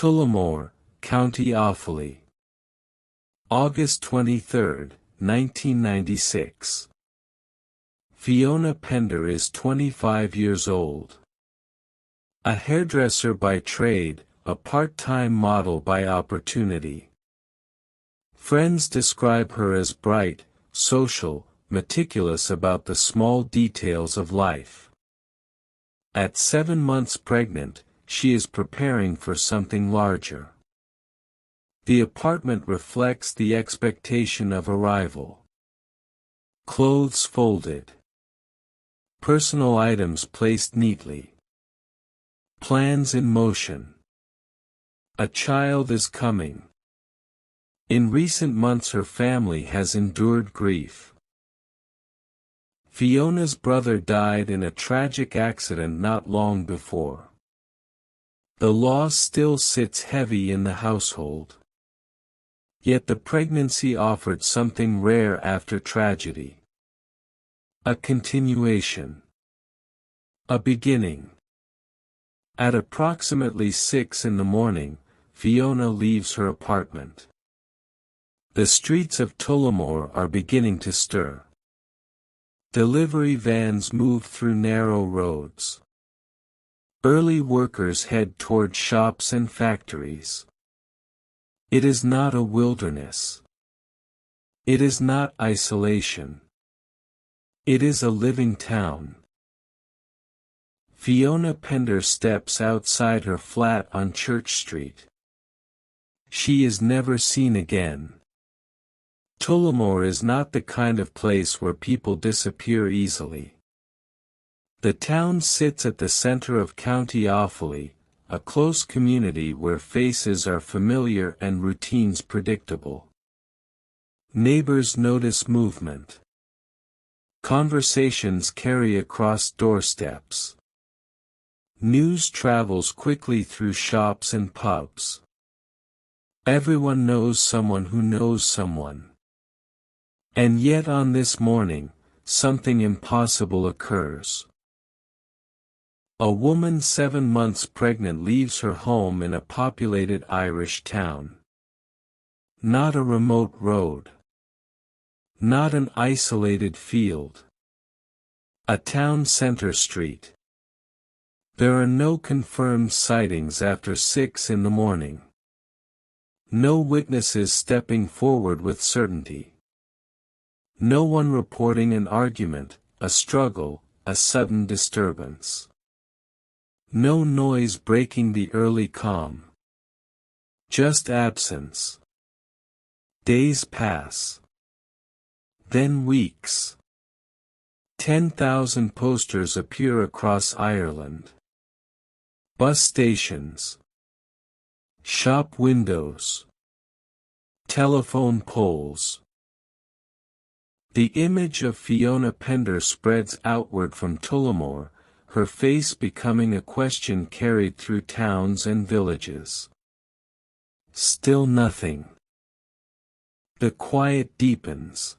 Tullamore, County Offaly. August 23, 1996. Fiona Pender is 25 years old. A hairdresser by trade, a part-time model by opportunity. Friends describe her as bright, social, meticulous about the small details of life. At 7 months pregnant, she is preparing for something larger. The apartment reflects the expectation of arrival. Clothes folded. Personal items placed neatly. Plans in motion. A child is coming. In recent months her family has endured grief. Fiona's brother died in a tragic accident not long before. The loss still sits heavy in the household. Yet the pregnancy offered something rare after tragedy. A continuation. A beginning. At approximately 6 in the morning, Fiona leaves her apartment. The streets of Tullamore are beginning to stir. Delivery vans move through narrow roads. Early workers head toward shops and factories. It is not a wilderness. It is not isolation. It is a living town. Fiona Pender steps outside her flat on Church Street. She is never seen again. Tullamore is not the kind of place where people disappear easily. The town sits at the center of County Offaly, a close community where faces are familiar and routines predictable. Neighbors notice movement. Conversations carry across doorsteps. News travels quickly through shops and pubs. Everyone knows someone who knows someone. And yet on this morning, something impossible occurs. A woman 7 months pregnant leaves her home in a populated Irish town. Not a remote road. Not an isolated field. A town center street. There are no confirmed sightings after 6 in the morning. No witnesses stepping forward with certainty. No one reporting an argument, a struggle, a sudden disturbance. No noise breaking the early calm. Just absence. Days pass. Then weeks. 10,000 posters appear across Ireland. Bus stations. Shop windows. Telephone poles. The image of Fiona Pender spreads outward from Tullamore, her face becoming a question carried through towns and villages. Still nothing. The quiet deepens.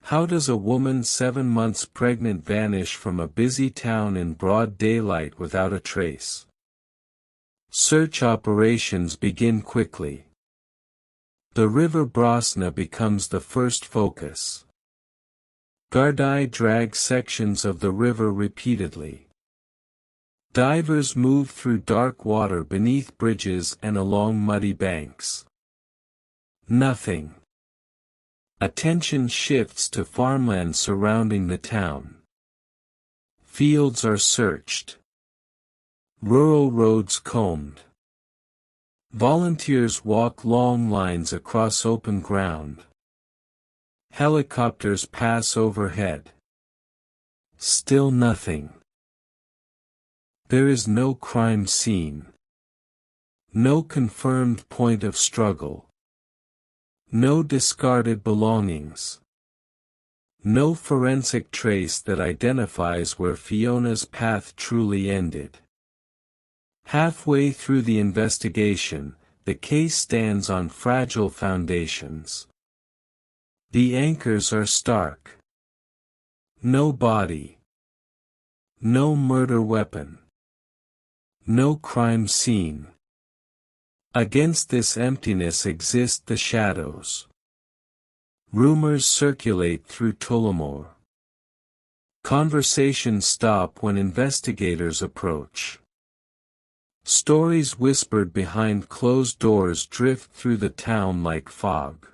How does a woman 7 months pregnant vanish from a busy town in broad daylight without a trace? Search operations begin quickly. The River Brosna becomes the first focus. Gardaí drag sections of the river repeatedly. Divers move through dark water beneath bridges and along muddy banks. Nothing. Attention shifts to farmland surrounding the town. Fields are searched. Rural roads combed. Volunteers walk long lines across open ground. Helicopters pass overhead. Still nothing. There is no crime scene. No confirmed point of struggle. No discarded belongings. No forensic trace that identifies where Fiona's path truly ended. Halfway through the investigation, the case stands on fragile foundations. The anchors are stark. No body. No murder weapon. No crime scene. Against this emptiness exist the shadows. Rumors circulate through Tullamore. Conversations stop when investigators approach. Stories whispered behind closed doors drift through the town like fog.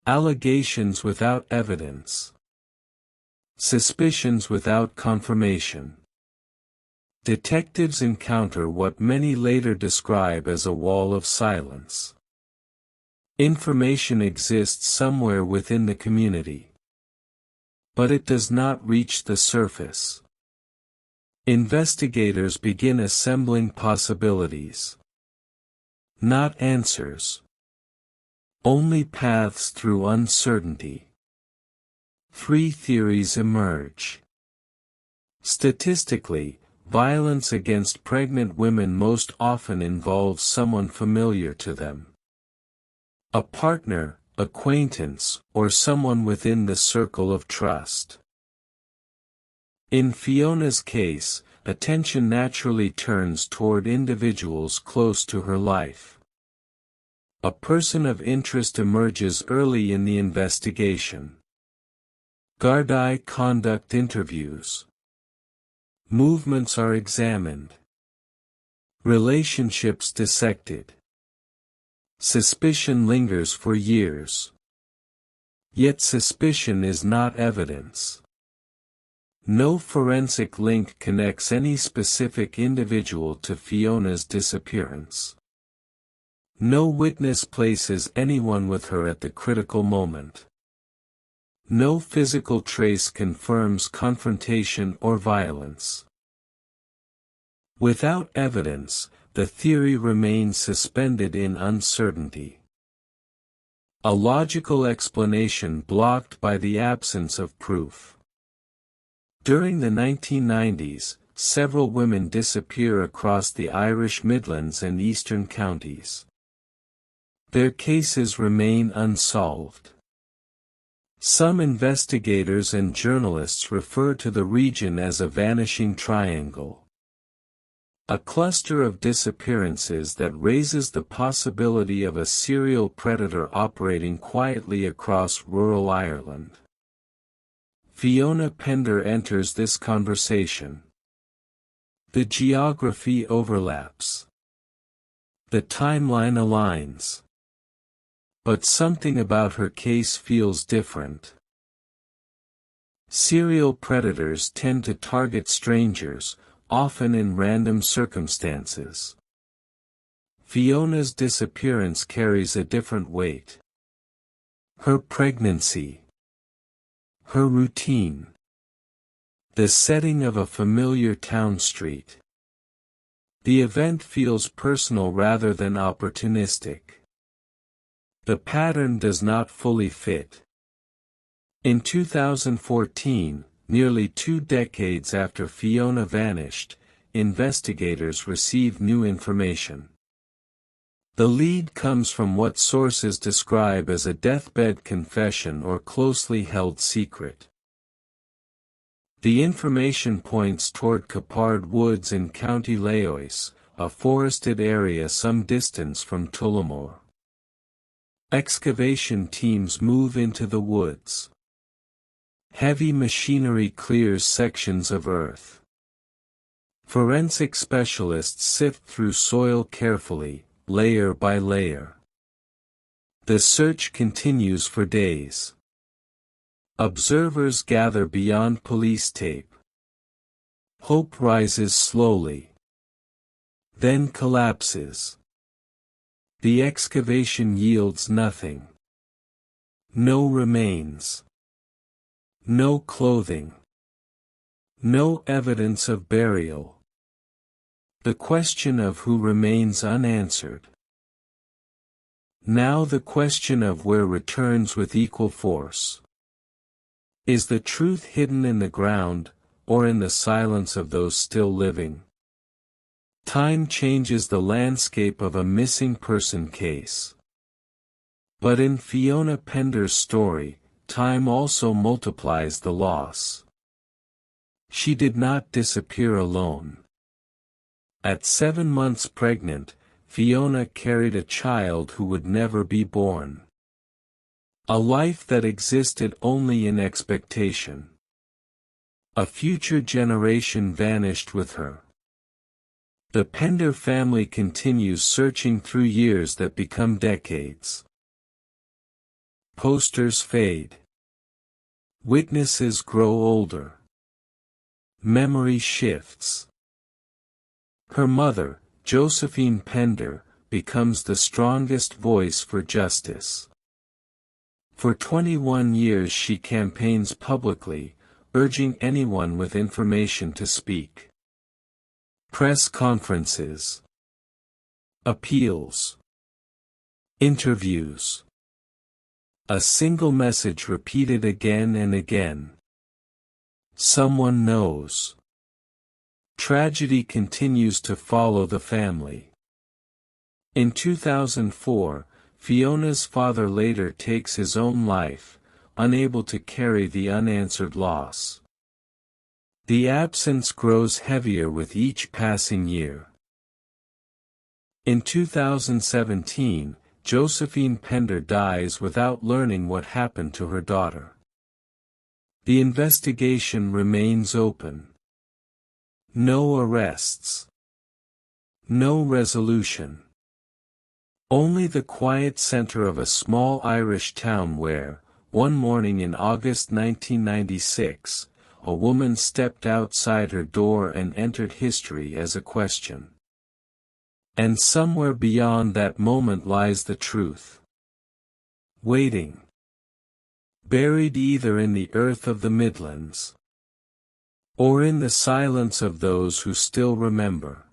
Allegations without evidence. Suspicions without confirmation. Detectives encounter what many later describe as a wall of silence. Information exists somewhere within the community, but it does not reach the surface. Investigators begin assembling possibilities. Not answers. Only paths through uncertainty. 3 theories emerge. Statistically, violence against pregnant women most often involves someone familiar to them. A partner, acquaintance, or someone within the circle of trust. In Fiona's case, attention naturally turns toward individuals close to her life. A person of interest emerges early in the investigation. Guard-eye conduct interviews. Movements are examined. Relationships dissected. Suspicion lingers for years. Yet suspicion is not evidence. No forensic link connects any specific individual to Fiona's disappearance. No witness places anyone with her at the critical moment. No physical trace confirms confrontation or violence. Without evidence, the theory remains suspended in uncertainty. A logical explanation blocked by the absence of proof. During the 1990s, several women disappear across the Irish Midlands and Eastern counties. Their cases remain unsolved. Some investigators and journalists refer to the region as a vanishing triangle. A cluster of disappearances that raises the possibility of a serial predator operating quietly across rural Ireland. Fiona Pender enters this conversation. The geography overlaps. The timeline aligns. But something about her case feels different. Serial predators tend to target strangers, often in random circumstances. Fiona's disappearance carries a different weight. Her pregnancy. Her routine. The setting of a familiar town street. The event feels personal rather than opportunistic. The pattern does not fully fit. In 2014, nearly 2 decades after Fiona vanished, investigators received new information. The lead comes from what sources describe as a deathbed confession or closely held secret. The information points toward Capard Woods in County Laois, a forested area some distance from Tullamore. Excavation teams move into the woods. Heavy machinery clears sections of earth. Forensic specialists sift through soil carefully, layer by layer. The search continues for days. Observers gather beyond police tape. Hope rises slowly. Then collapses. The excavation yields nothing. No remains. No clothing. No evidence of burial. The question of who remains unanswered. Now the question of where returns with equal force. Is the truth hidden in the ground, or in the silence of those still living? Time changes the landscape of a missing person case. But in Fiona Pender's story, time also multiplies the loss. She did not disappear alone. At 7 months pregnant, Fiona carried a child who would never be born. A life that existed only in expectation. A future generation vanished with her. The Pender family continues searching through years that become decades. Posters fade. Witnesses grow older. Memory shifts. Her mother, Josephine Pender, becomes the strongest voice for justice. For 21 years she campaigns publicly, urging anyone with information to speak. Press conferences. Appeals. Interviews. A single message repeated again and again. Someone knows. Tragedy continues to follow the family. In 2004, Fiona's father later takes his own life, unable to carry the unanswered loss. The absence grows heavier with each passing year. In 2017, Josephine Pender dies without learning what happened to her daughter. The investigation remains open. No arrests. No resolution. Only the quiet center of a small Irish town where, one morning in August 1996, a woman stepped outside her door and entered history as a question. And somewhere beyond that moment lies the truth. Waiting. Buried either in the earth of the Midlands, or in the silence of those who still remember.